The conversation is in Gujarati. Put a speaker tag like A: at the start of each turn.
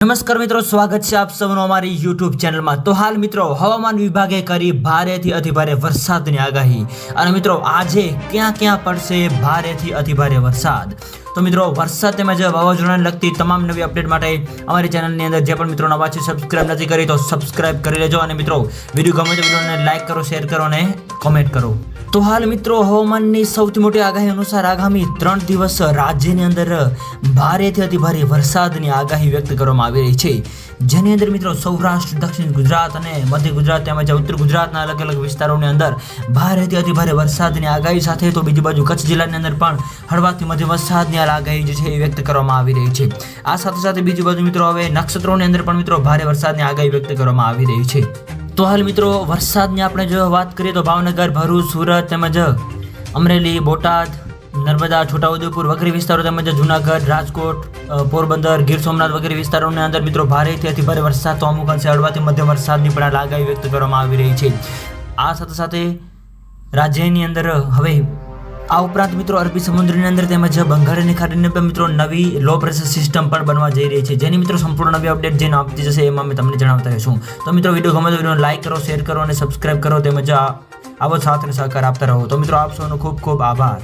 A: નમસ્કાર મિત્રો, સ્વાગત છે આપ સૌનું અમારી YouTube ચેનલમાં। તો હાલ મિત્રો હવામાન વિભાગે કરી ભારેથી અતિભારે વરસાદની આગાહી અને મિત્રો આજે ક્યાં ક્યાં પડશે ભારેથી અતિભારે વરસાદ। તો મિત્રો વરસાદ તેમજ વાવાઝોડાને લગતી તમામ નવી અપડેટ માટે અમારી ચેનલની અંદર જે પણ મિત્રો નવા છે સબસ્ક્રાઇબ નથી કરી તો સબસ્ક્રાઇબ કરી લેજો અને મિત્રો વિડીયો ગમે તો વિડીયોને લાઈક કરો, શેર કરો અને કોમેન્ટ કરો। તો હાલ મિત્રો હવામાનની સૌથી મોટી આગાહી અનુસાર આગામી 3 દિવસ રાજ્યની અંદર ભારેથી અતિભારે વરસાદની આગાહી વ્યક્ત કરવામાં આવી રહી છે, જેની અંદર મિત્રો સૌરાષ્ટ્ર, દક્ષિણ ગુજરાત અને મધ્ય ગુજરાત તેમજ ઉત્તર ગુજરાતના અલગ અલગ વિસ્તારોની અંદર ભારેથી અતિભારે વરસાદની આગાહી સાથે તો બીજી બાજુ કચ્છ જિલ્લાની અંદર પણ હળવાથી મધ્યમ વરસાદની આગાહી જે છે એ વ્યક્ત કરવામાં આવી રહી છે। આ સાથે સાથે બીજી બાજુ મિત્રો હવે નક્ષત્રોની અંદર પણ મિત્રો ભારે વરસાદની આગાહી વ્યક્ત કરવામાં આવી રહી છે। તો હાલ મિત્રો વરસાદની આપણે જો વાત કરીએ તો ભાવનગર, ભરૂચ, સુરત તેમજ અમરેલી, બોટાદ, નર્મદા, છોટાઉદેપુર વગેરે વિસ્તારો તેમજ જુનાગઢ, રાજકોટ, પોરબંદર, ગીર સોમનાથ વગેરે વિસ્તારોની અંદર મિત્રો ભારેથી અતિભારે વરસાદ તો અમુક અંશે હળવાથી મધ્યમ વરસાદની પણ આગાહી વ્યક્ત કરવામાં આવી રહી છે। આ સાથે સાથે રાજ્યની અંદર હવે આ ઉપરાંત મિત્રો અરબી સમુદ્રની અંદર તેમજ બંગાળની ખાડીની પર મિત્રો નવી લો પ્રેશર સિસ્ટમ પણ બનવા જઈ રહી છે, જેની મિત્રો સંપૂર્ણ નવી અપડેટ જેને આપતી જશે એમાં અમે તમને જણાવતા રહીશું। તો મિત્રો વિડીયો ગમે તો વિડીયોને લાઈક કરો, શેર કરો અને સબસ્ક્રાઇબ કરો તેમજ આવો સાથ અને સહકાર આપતા રહો। તો મિત્રો આપ સૌનો ખૂબ ખૂબ આભાર।